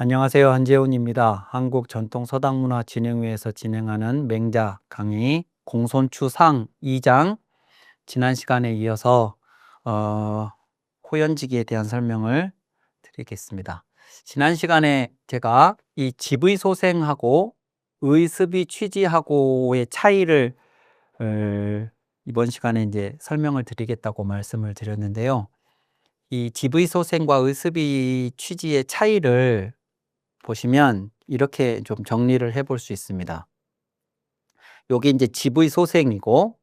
안녕하세요. 한재훈입니다. 한국전통서당문화진흥회에서 진행하는 맹자 강의 공손추상 2장 지난 시간에 이어서 호연지기에 대한 설명을 드리겠습니다. 지난 시간에 제가 이 집의소생하고 의습이취지하고의 차이를 이번 시간에 이제 설명을 드리겠다고 말씀을 드렸는데요. 이 집의소생과 의습이취지의 차이를 보시면 이렇게 좀 정리를 해볼 수 있습니다. 여기 이제 집의소생이고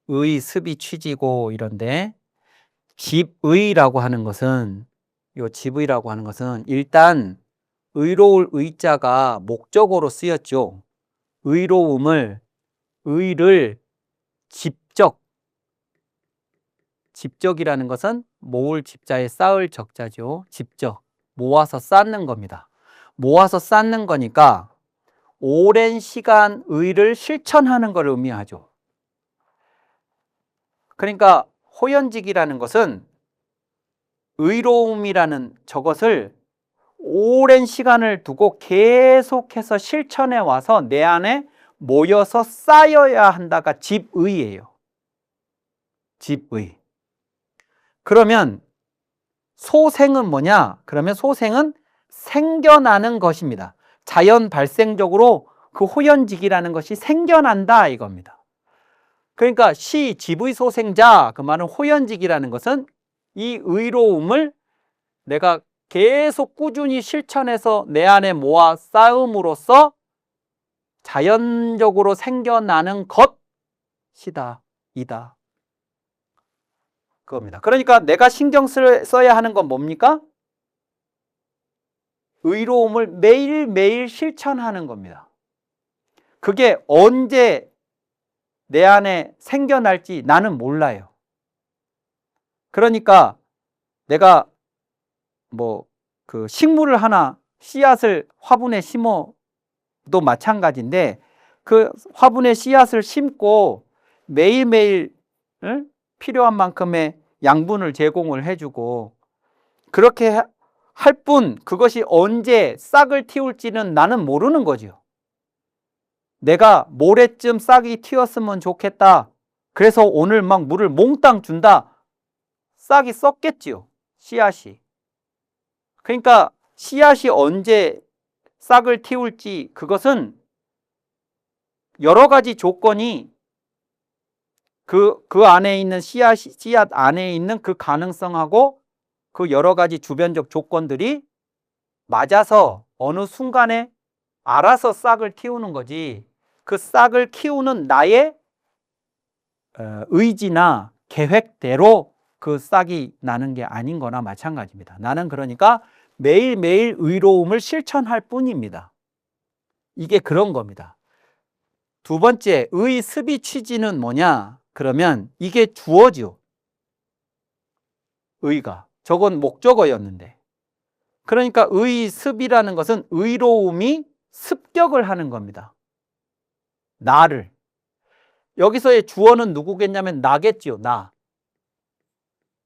의습이취지고 이런데 집의라고 하는 것은 집의라고 하는 것은 일단 의로울 의자가 목적어로 쓰였죠. 의로움을 의를 집적이라는 것은 모을 집자에 쌓을 적자죠. 집적, 모아서 쌓는 겁니다. 모아서 쌓는 거니까 오랜 시간 의를 실천하는 것을 의미하죠. 그러니까 호연직이라는 것은 의로움이라는 저것을 오랜 시간을 두고 계속해서 실천해 와서 내 안에 모여서 쌓여야 한다가 집의예요. 집의. 그러면 소생은 뭐냐? 그러면 소생은 생겨나는 것입니다. 자연 발생적으로 그 호연직이라는 것이 생겨난다 이겁니다. 그러니까 집의소생자, 그 말은 호연직이라는 것은 이 의로움을 내가 계속 꾸준히 실천해서 내 안에 모아 쌓음으로써 자연적으로 생겨나는 것이다, 이다. 그겁니다. 그러니까 내가 신경 써야 하는 건 뭡니까? 의로움을 매일매일 실천하는 겁니다. 그게 언제 내 안에 생겨날지 나는 몰라요. 그러니까 내가 그 식물을 하나 씨앗을 화분에 심어도 마찬가지인데 그 화분에 씨앗을 심고 매일매일 필요한 만큼의 양분을 제공을 해주고 그렇게 할 뿐 그것이 언제 싹을 틔울지는 나는 모르는 거죠. 내가 모레쯤 싹이 틔웠으면 좋겠다. 그래서 오늘 막 물을 몽땅 준다. 싹이 썩겠지요. 씨앗이. 그러니까 씨앗이 언제 싹을 틔울지 그것은 여러 가지 조건이 그 안에 있는 씨앗 안에 있는 그 가능성하고 그 여러 가지 주변적 조건들이 맞아서 어느 순간에 알아서 싹을 틔우는 거지. 그 싹을 키우는 나의 의지나 계획대로 그 싹이 나는 게 아닌 거나 마찬가지입니다. 나는 그러니까 매일매일 의로움을 실천할 뿐입니다. 이게 그런 겁니다. 두 번째, 의습이 취지는 뭐냐? 그러면 이게 주어죠. 의가. 저건 목적어였는데. 그러니까 의습이라는 것은 의로움이 습격을 하는 겁니다. 나를. 여기서의 주어는 누구겠냐면 나겠지요. 나.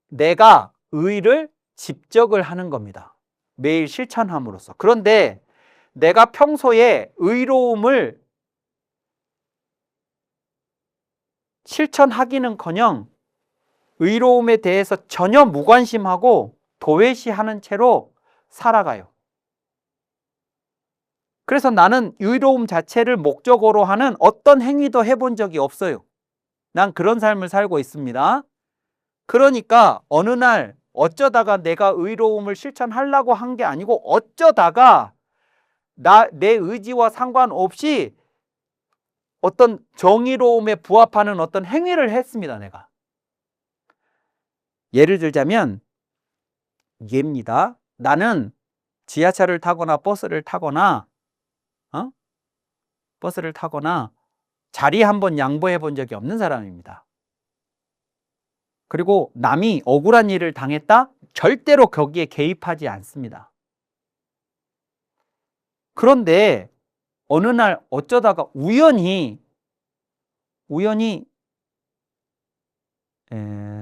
내가 의를 집적을 하는 겁니다. 매일 실천함으로써. 그런데 내가 평소에 의로움을 실천하기는커녕 의로움에 대해서 전혀 무관심하고 도외시하는 채로 살아가요. 그래서 나는 의로움 자체를 목적으로 하는 어떤 행위도 해본 적이 없어요. 난 그런 삶을 살고 있습니다. 그러니까 어느 날 어쩌다가 내가 의로움을 실천하려고 한 게 아니고 어쩌다가 내 의지와 상관없이 어떤 정의로움에 부합하는 어떤 행위를 했습니다. 내가. 예를 들자면 얘입니다. 나는 지하철을 타거나 버스를 타거나 자리 한번 양보해 본 적이 없는 사람입니다. 그리고 남이 억울한 일을 당했다? 절대로 거기에 개입하지 않습니다. 그런데 어느 날 어쩌다가 우연히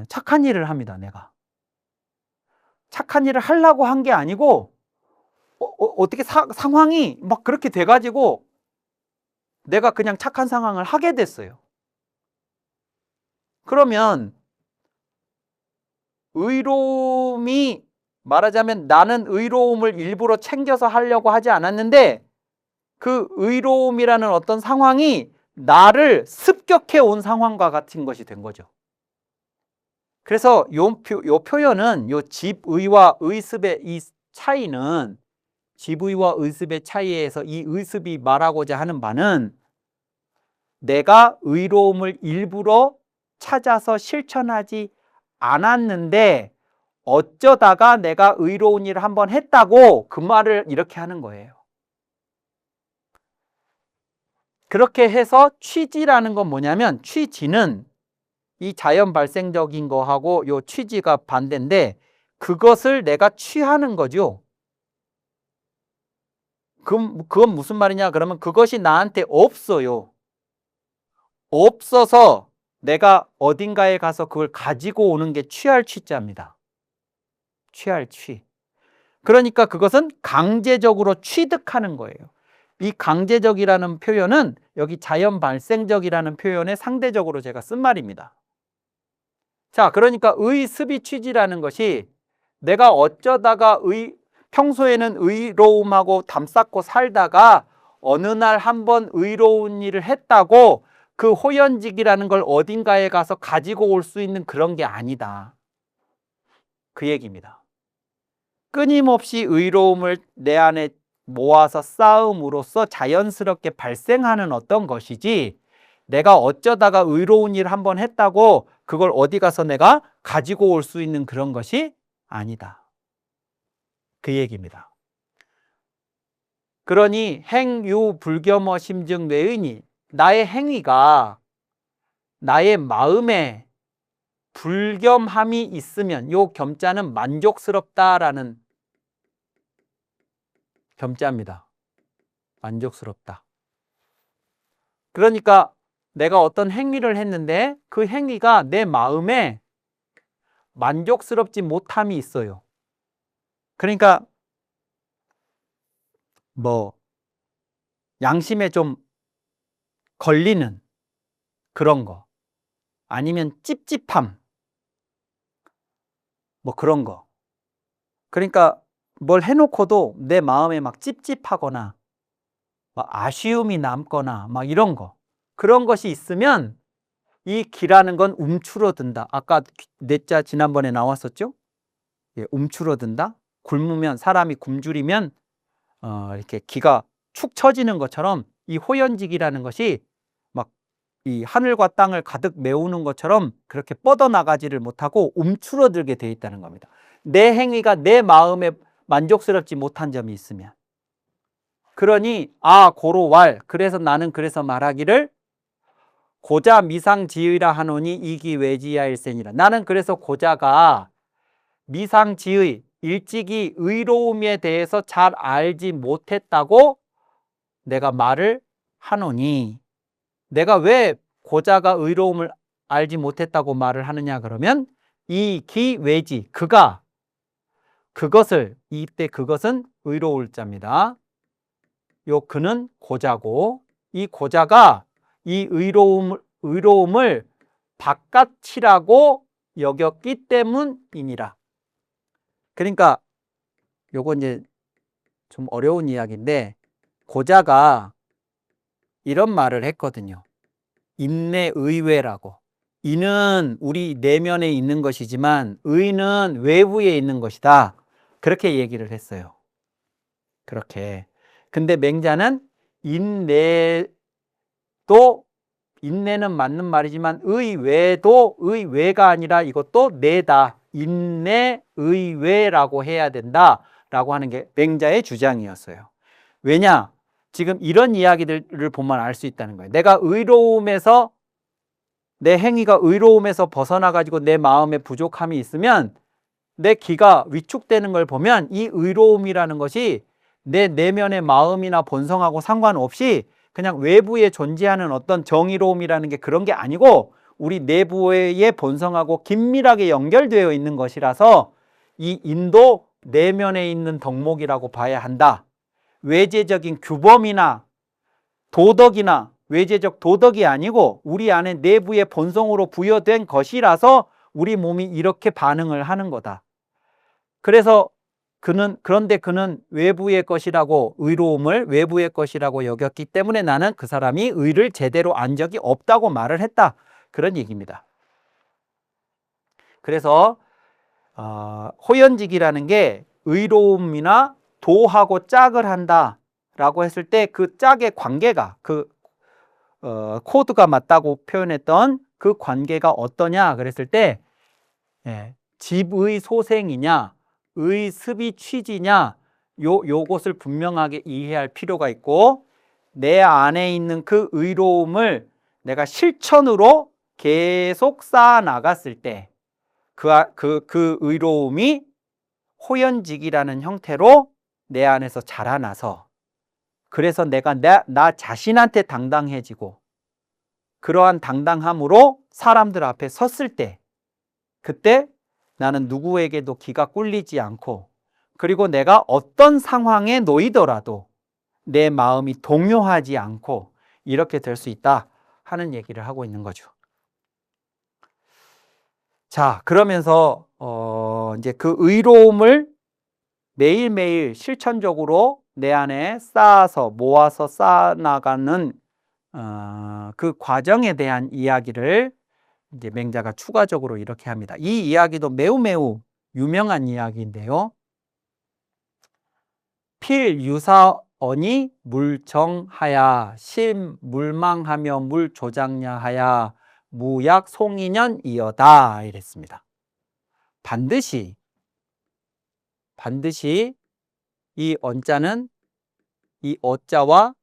착한 일을 합니다. 내가. 착한 일을 하려고 한 게 아니고 어떻게 상황이 막 그렇게 돼가지고 내가 그냥 착한 상황을 하게 됐어요. 그러면 의로움이 말하자면 나는 의로움을 일부러 챙겨서 하려고 하지 않았는데 그 의로움이라는 어떤 상황이 나를 습격해 온 상황과 같은 것이 된 거죠. 그래서 요 표현은 요 집의와 의습의 이 차이는 집의와 의습의 차이에서 이 의습이 말하고자 하는 바는 내가 의로움을 일부러 찾아서 실천하지 않았는데 어쩌다가 내가 의로운 일을 한번 했다고 그 말을 이렇게 하는 거예요. 그렇게 해서 취지라는 건 뭐냐면 취지는 이 자연 발생적인 거하고 요 취지가 반대인데 그것을 내가 취하는 거죠. 그건 무슨 말이냐 그러면 그것이 나한테 없어요. 없어서 내가 어딘가에 가서 그걸 가지고 오는 게 취할 취자입니다. 취할 취. 그러니까 그것은 강제적으로 취득하는 거예요. 이 강제적이라는 표현은 여기 자연 발생적이라는 표현에 상대적으로 제가 쓴 말입니다. 자, 그러니까 의습이 취지라는 것이 내가 어쩌다가 평소에는 의로움하고 담쌓고 살다가 어느 날 한번 의로운 일을 했다고 그 호연직이라는 걸 어딘가에 가서 가지고 올 수 있는 그런 게 아니다. 그 얘기입니다. 끊임없이 의로움을 내 안에 모아서 쌓음으로써 자연스럽게 발생하는 어떤 것이지 내가 어쩌다가 의로운 일을 한번 했다고 그걸 어디 가서 내가 가지고 올 수 있는 그런 것이 아니다. 그 얘기입니다. 그러니 행유 불겸어 심증 외의니 나의 행위가 나의 마음에 불겸함이 있으면 요 겸자는 만족스럽다라는 겸자입니다. 만족스럽다. 그러니까 내가 어떤 행위를 했는데 그 행위가 내 마음에 만족스럽지 못함이 있어요. 그러니까 양심에 좀 걸리는 그런 거 아니면 찝찝함 그런 거. 그러니까 뭘 해놓고도 내 마음에 막 찝찝하거나 막 아쉬움이 남거나 막 이런 거 그런 것이 있으면 이 기라는 건 움츠러든다. 아까 넷자 지난번에 나왔었죠? 예, 움츠러든다. 굶으면 사람이 굶주리면 이렇게 기가 축 처지는 것처럼 이 호연직이라는 것이 막 이 하늘과 땅을 가득 메우는 것처럼 그렇게 뻗어나가지를 못하고 움츠러들게 돼 있다는 겁니다. 내 행위가 내 마음에 만족스럽지 못한 점이 있으면 그러니 고로왈 그래서 나는 그래서 말하기를 고자 미상지의라 하노니 이기외지야일세니라. 나는 그래서 고자가 미상지의 일찍이 의로움에 대해서 잘 알지 못했다고 내가 말을 하노니 내가 왜 고자가 의로움을 알지 못했다고 말을 하느냐 그러면 이 기외지 그가 그것을 이때 그것은 의로울 자입니다. 요 그는 고자고 이 고자가 이 의로움을 바깥이라고 여겼기 때문이니라. 그러니까 요거 이제 좀 어려운 이야기인데 고자가 이런 말을 했거든요. 인내의외라고. 이는 우리 내면에 있는 것이지만 의는 외부에 있는 것이다. 그렇게 얘기를 했어요. 그렇게. 근데 맹자는 인내는 맞는 말이지만 의외도 의외가 아니라 이것도 내다. 인내의외라고 해야 된다라고 하는 게 맹자의 주장이었어요. 왜냐? 지금 이런 이야기들을 보면 알 수 있다는 거예요. 내가 의로움에서 내 행위가 의로움에서 벗어나가지고 내 마음에 부족함이 있으면 내 기가 위축되는 걸 보면 이 의로움이라는 것이 내 내면의 마음이나 본성하고 상관없이 그냥 외부에 존재하는 어떤 정의로움이라는 게 그런 게 아니고 우리 내부의 본성하고 긴밀하게 연결되어 있는 것이라서 이 인도 내면에 있는 덕목이라고 봐야 한다. 외제적인 규범이나 도덕이나 외제적 도덕이 아니고 우리 안에 내부의 본성으로 부여된 것이라서 우리 몸이 이렇게 반응을 하는 거다. 그래서 그런데 그는 외부의 것이라고, 의로움을 외부의 것이라고 여겼기 때문에 나는 그 사람이 의를 제대로 안 적이 없다고 말을 했다. 그런 얘기입니다. 그래서 호연직이라는 게 의로움이나 도하고 짝을 한다 라고 했을 때 그 짝의 관계가, 코드가 맞다고 표현했던 그 관계가 어떠냐 그랬을 때, 집의 소생이냐 의습이 취지냐, 요것을 분명하게 이해할 필요가 있고, 내 안에 있는 그 의로움을 내가 실천으로 계속 쌓아 나갔을 때 그 의로움이 호연직이라는 형태로 내 안에서 자라나서, 그래서 내가 나 자신한테 당당해지고, 그러한 당당함으로 사람들 앞에 섰을 때, 그때 나는 누구에게도 기가 꿀리지 않고, 그리고 내가 어떤 상황에 놓이더라도 내 마음이 동요하지 않고 이렇게 될 수 있다 하는 얘기를 하고 있는 거죠. 자, 그러면서 이제 그 의로움을 매일매일 실천적으로 내 안에 쌓아서 모아서 쌓아나가는 그 과정에 대한 이야기를 이제 맹자가 추가적으로 이렇게 합니다. 이 이야기도 매우 유명한 이야기인데요. 필유사언이 물정하야 심물망하며 물조장냐하야 무약송인연이여다 이랬습니다. 반드시 이 언자는 이 어자와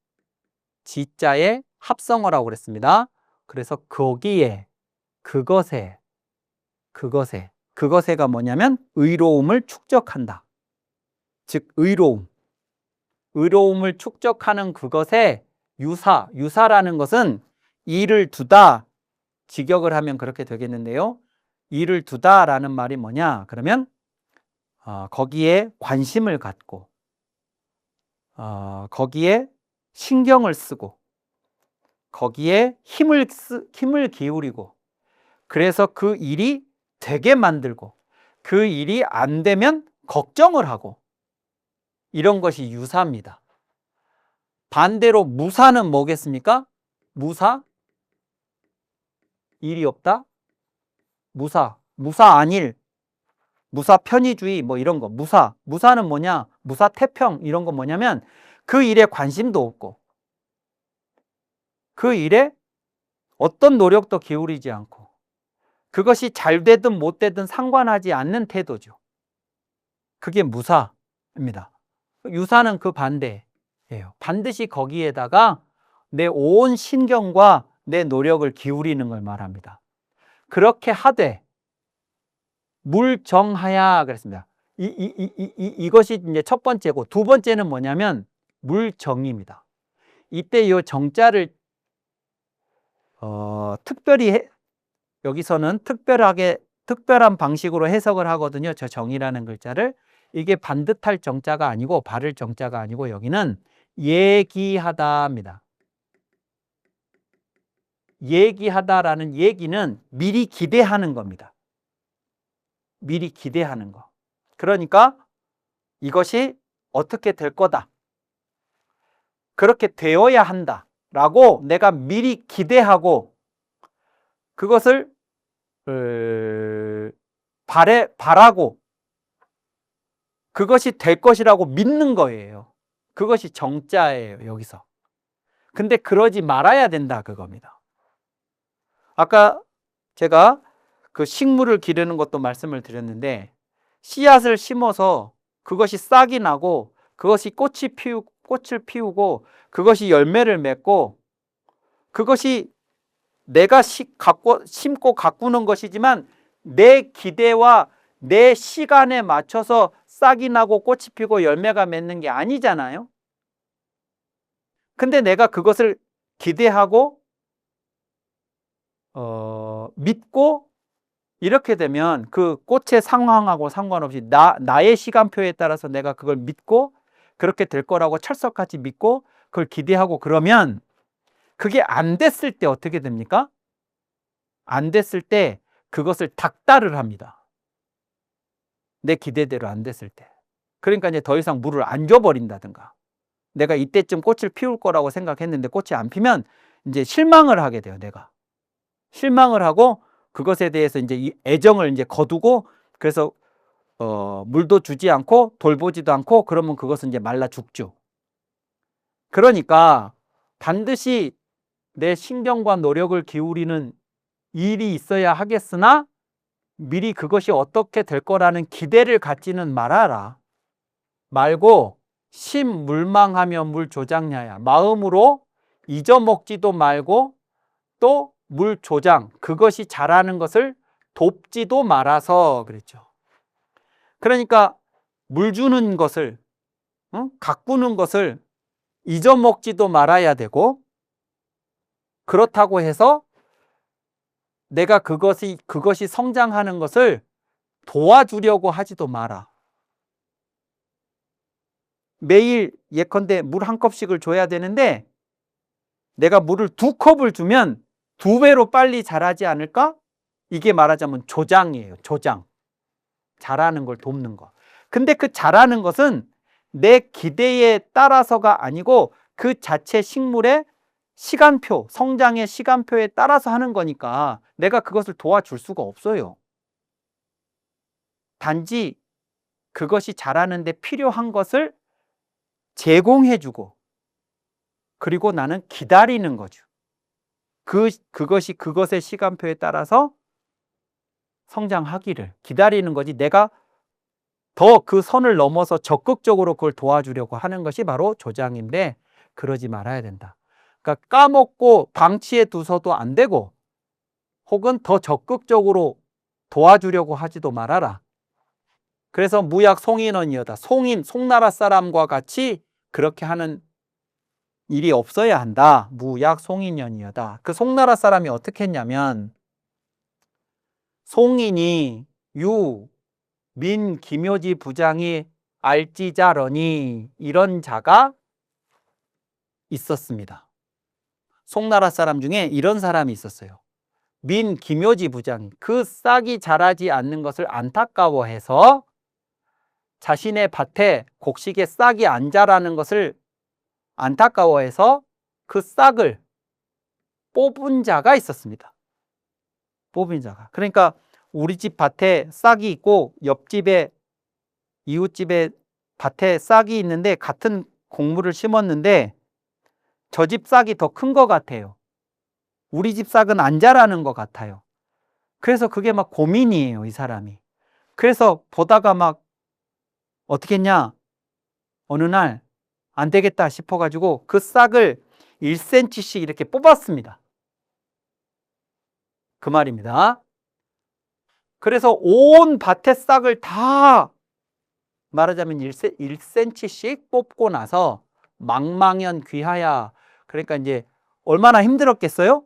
지자의 합성어라고 그랬습니다. 그래서 거기에 그것에가 뭐냐면 의로움을 축적한다. 즉 의로움을 축적하는 그것에 유사라는 것은 이를 두다, 직역을 하면 그렇게 되겠는데요. 이를 두다라는 말이 뭐냐? 그러면 거기에 관심을 갖고 거기에 신경을 쓰고 거기에 힘을 기울이고, 그래서 그 일이 되게 만들고 그 일이 안 되면 걱정을 하고, 이런 것이 유사입니다. 반대로 무사는 뭐겠습니까? 무사? 일이 없다? 무사 안일, 무사 편의주의 뭐 이런 거. 무사는 뭐냐? 무사 태평 이런 거 뭐냐면 그 일에 관심도 없고 그 일에 어떤 노력도 기울이지 않고 그것이 잘 되든 못 되든 상관하지 않는 태도죠. 그게 무사입니다. 유사는 그 반대예요. 반드시 거기에다가 내 온 신경과 내 노력을 기울이는 걸 말합니다. 그렇게 하되 물정하야 그랬습니다. 이것이 이제 첫 번째고, 두 번째는 뭐냐면 물정입니다. 이때 이 정자를 특별히 여기서는 특별한 방식으로 해석을 하거든요. 저 정이라는 글자를. 이게 반듯할 정자가 아니고 바를 정자가 아니고 여기는 얘기하다입니다. 얘기하다라는 얘기는 미리 기대하는 겁니다. 미리 기대하는 거. 그러니까 이것이 어떻게 될 거다, 그렇게 되어야 한다 라고 내가 미리 기대하고 그것을 바라고 그것이 될 것이라고 믿는 거예요. 그것이 정자예요, 여기서. 근데 그러지 말아야 된다, 그겁니다. 아까 제가 그 식물을 기르는 것도 말씀을 드렸는데, 씨앗을 심어서 그것이 싹이 나고 그것이 꽃을 피우고 그것이 열매를 맺고, 그것이 내가 심고 가꾸는 것이지만 내 기대와 내 시간에 맞춰서 싹이 나고 꽃이 피고 열매가 맺는 게 아니잖아요. 근데 내가 그것을 기대하고 믿고 이렇게 되면 그 꽃의 상황하고 상관없이 나의 시간표에 따라서 내가 그걸 믿고 그렇게 될 거라고 철석같이 믿고 그걸 기대하고 그러면 그게 안 됐을 때 어떻게 됩니까? 안 됐을 때 그것을 닥달을 합니다. 내 기대대로 안 됐을 때. 그러니까 이제 더 이상 물을 안 줘버린다든가, 내가 이때쯤 꽃을 피울 거라고 생각했는데 꽃이 안 피면 이제 실망을 하게 돼요. 내가 실망을 하고 그것에 대해서 이제 애정을 이제 거두고, 그래서 물도 주지 않고 돌보지도 않고 그러면 그것은 이제 말라 죽죠. 그러니까 반드시 내 신경과 노력을 기울이는 일이 있어야 하겠으나 미리 그것이 어떻게 될 거라는 기대를 갖지는 말아라. 말고 심물망하며 물조장냐야. 마음으로 잊어먹지도 말고 또 물조장, 그것이 자라는 것을 돕지도 말아서 그랬죠. 그러니까 물 주는 것을, 가꾸는 것을 잊어먹지도 말아야 되고, 그렇다고 해서 내가 그것이 성장하는 것을 도와주려고 하지도 마라. 매일 예컨대 물 한 컵씩을 줘야 되는데 내가 물을 2컵을 주면 2배로 빨리 자라지 않을까? 이게 말하자면 조장이에요. 조장. 자라는 걸 돕는 거. 근데 그 자라는 것은 내 기대에 따라서가 아니고 그 자체 식물의 시간표, 성장의 시간표에 따라서 하는 거니까 내가 그것을 도와줄 수가 없어요. 단지 그것이 자라는 데 필요한 것을 제공해주고, 그리고 나는 기다리는 거죠. 그것이 그것의 시간표에 따라서 성장하기를 기다리는 거지, 내가 더 그 선을 넘어서 적극적으로 그걸 도와주려고 하는 것이 바로 조장인데, 그러지 말아야 된다. 그러니까 까먹고 방치해 두서도 안 되고, 혹은 더 적극적으로 도와주려고 하지도 말아라. 그래서 무약 송인원이여다. 송나라 사람과 같이 그렇게 하는 일이 없어야 한다. 무약 송인연이여다. 그 송나라 사람이 어떻게 했냐면, 송인이 민 김효지 부장이 알지자러니 이런 자가 있었습니다. 송나라 사람 중에 이런 사람이 있었어요. 민 김효지 부장이 그 싹이 자라지 않는 것을 안타까워해서 자신의 밭에 곡식에 싹이 안 자라는 것을 안타까워해서 그 싹을 뽑은 자가 있었습니다. 뽑은 자가. 그러니까 우리 집 밭에 싹이 있고 옆집에 이웃집에 밭에 싹이 있는데 같은 곡물을 심었는데 저 집 싹이 더 큰 것 같아요. 우리 집 싹은 안 자라는 것 같아요. 그래서 그게 막 고민이에요, 이 사람이. 그래서 보다가 막 어떻게 했냐, 어느 날 안 되겠다 싶어가지고 그 싹을 1cm씩 이렇게 뽑았습니다. 그 말입니다. 그래서 온 밭의 싹을 다 말하자면 1cm씩 뽑고 나서 망망연 귀하야. 그러니까 이제 얼마나 힘들었겠어요?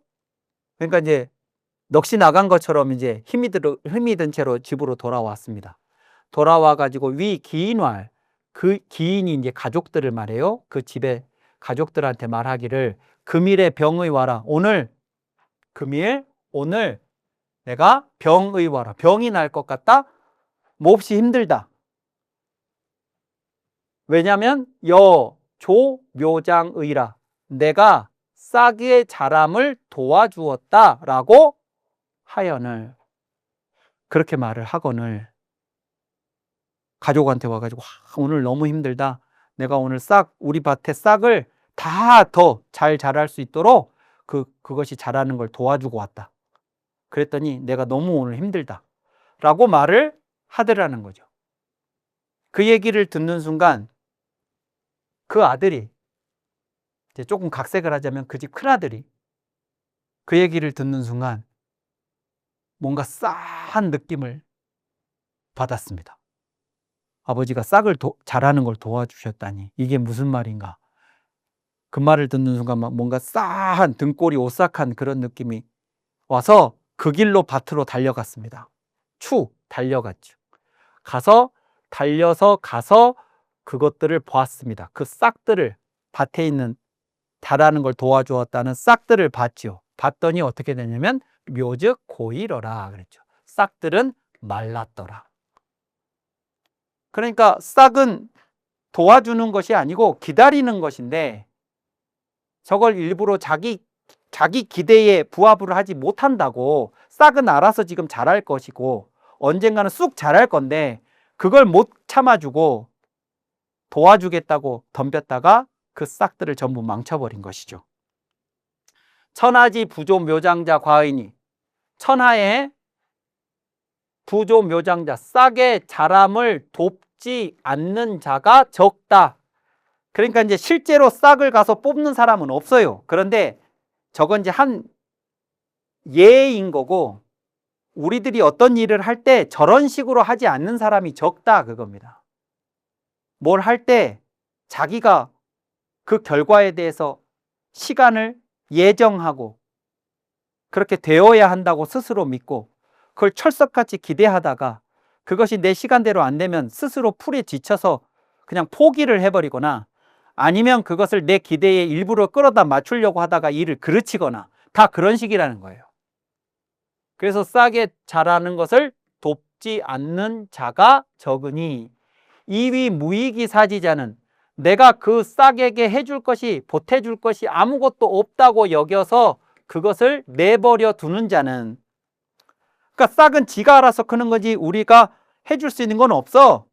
그러니까 이제 넋이 나간 것처럼 이제 힘이 든 채로 집으로 돌아왔습니다. 돌아와가지고 위 기인왈, 그 기인이 이제 가족들을 말해요. 그 집에 가족들한테 말하기를 금일에 병의 와라. 오늘 금일, 오늘 내가 병의 와라. 병이 날 것 같다. 몹시 힘들다. 왜냐하면 여조묘장의라, 내가 싹의 자람을 도와주었다라고 하연을 그렇게 말을 하거늘 가족한테 와가지고 오늘 너무 힘들다. 내가 오늘 우리 밭에 싹을 다 더 잘 자랄 수 있도록 그것이 자라는 걸 도와주고 왔다. 그랬더니 내가 너무 오늘 힘들다 라고 말을 하더라는 거죠. 그 얘기를 듣는 순간 그 아들이, 이제 조금 각색을 하자면 그 집 큰아들이 그 얘기를 듣는 순간 뭔가 싸한 느낌을 받았습니다. 아버지가 싹을 자라는 걸 도와주셨다니 이게 무슨 말인가. 그 말을 듣는 순간 뭔가 싸한 등골이 오싹한 그런 느낌이 와서 그 길로 밭으로 달려갔습니다. 달려갔죠. 달려서 그것들을 보았습니다. 그 싹들을, 밭에 있는 자라는 걸 도와주었다는 싹들을 봤죠. 봤더니 어떻게 되냐면 묘즉 고이러라 그랬죠. 싹들은 말랐더라. 그러니까 싹은 도와주는 것이 아니고 기다리는 것인데, 저걸 일부러 자기 기대에 부합을 하지 못한다고 싹은 알아서 지금 자랄 것이고 언젠가는 쑥 자랄 건데, 그걸 못 참아주고 도와주겠다고 덤볐다가 그 싹들을 전부 망쳐버린 것이죠. 천하지 부조 묘장자 과인이, 천하의 부조 묘장자, 싹의 자람을 돕지 않는 자가 적다. 그러니까 이제 실제로 싹을 가서 뽑는 사람은 없어요. 그런데 저건 이제 한 예인 거고, 우리들이 어떤 일을 할 때 저런 식으로 하지 않는 사람이 적다 그겁니다. 뭘 할 때 자기가 그 결과에 대해서 시간을 예정하고 그렇게 되어야 한다고 스스로 믿고 그걸 철석같이 기대하다가 그것이 내 시간대로 안 되면 스스로 풀에 지쳐서 그냥 포기를 해버리거나, 아니면 그것을 내 기대에 일부러 끌어다 맞추려고 하다가 일을 그르치거나, 다 그런 식이라는 거예요. 그래서 싹에 자라는 것을 돕지 않는 자가 적으니, 이위 무익이 사지자는, 내가 그 싹에게 해줄 것이, 보태줄 것이 아무것도 없다고 여겨서 그것을 내버려 두는 자는, 그러니까 싹은 지가 알아서 크는 거지 우리가 해줄 수 있는 건 없어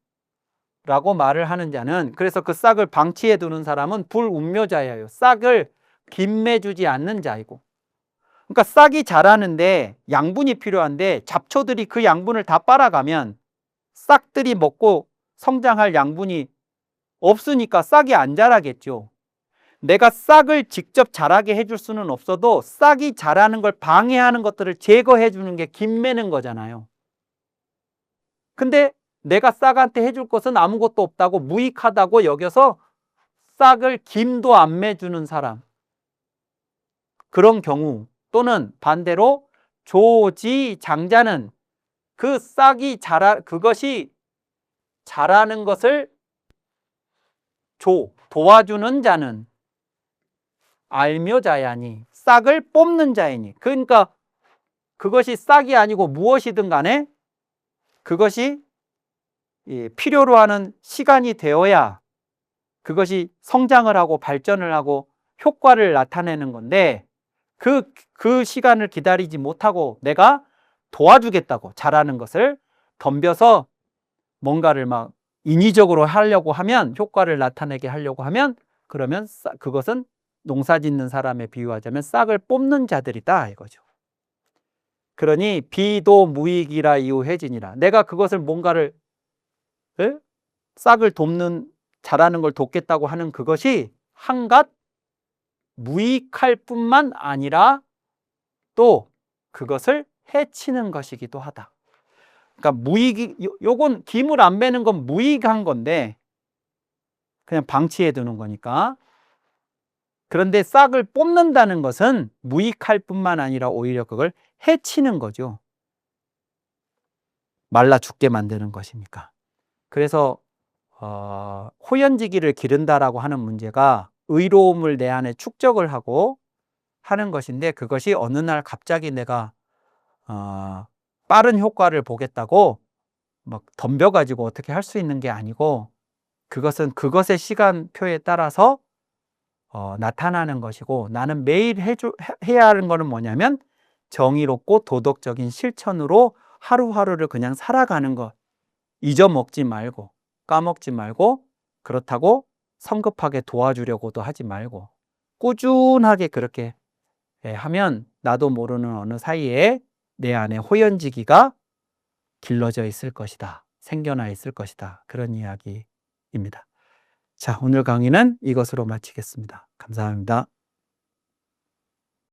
라고 말을 하는 자는, 그래서 그 싹을 방치해 두는 사람은 불운묘자예요. 싹을 김매주지 않는 자이고, 그러니까 싹이 자라는데 양분이 필요한데 잡초들이 그 양분을 다 빨아가면 싹들이 먹고 성장할 양분이 없으니까 싹이 안 자라겠죠. 내가 싹을 직접 자라게 해줄 수는 없어도 싹이 자라는 걸 방해하는 것들을 제거해 주는 게 김매는 거잖아요. 근데 내가 싹한테 해줄 것은 아무것도 없다고, 무익하다고 여겨서 싹을 김도 안 매주는 사람, 그런 경우, 또는 반대로 조지장자는 그 싹이 그것이 자라는 것을 도와주는 자는 알묘자야니, 싹을 뽑는 자이니, 그러니까 그것이 싹이 아니고 무엇이든 간에 그것이 필요로 하는 시간이 되어야 그것이 성장을 하고 발전을 하고 효과를 나타내는 건데, 그 시간을 기다리지 못하고 내가 도와주겠다고 자라는 것을 덤벼서 뭔가를 막 인위적으로 하려고 하면, 효과를 나타내게 하려고 하면, 그러면 그것은 농사 짓는 사람에 비유하자면 싹을 뽑는 자들이다 이거죠. 그러니 비도 무익이라 이유해지니라. 내가 그것을 뭔가를 싹을 돕는, 자라는 걸 돕겠다고 하는 그것이 한갓 무익할 뿐만 아니라 또 그것을 해치는 것이기도 하다. 그러니까 요건 김을 안 매는 건 무익한 건데 그냥 방치해 두는 거니까. 그런데 싹을 뽑는다는 것은 무익할 뿐만 아니라 오히려 그걸 해치는 거죠. 말라 죽게 만드는 것이니까. 그래서 호연지기를 기른다라고 하는 문제가 의로움을 내 안에 축적을 하고 하는 것인데, 그것이 어느 날 갑자기 내가 빠른 효과를 보겠다고 막 덤벼가지고 어떻게 할 수 있는 게 아니고, 그것은 그것의 시간표에 따라서 나타나는 것이고, 나는 매일 해야 하는 거는 뭐냐면 정의롭고 도덕적인 실천으로 하루하루를 그냥 살아가는 것. 잊어먹지 말고 까먹지 말고, 그렇다고 성급하게 도와주려고도 하지 말고 꾸준하게 그렇게 하면 나도 모르는 어느 사이에 내 안에 호연지기가 길러져 있을 것이다, 생겨나 있을 것이다, 그런 이야기입니다. 자, 오늘 강의는 이것으로 마치겠습니다. 감사합니다.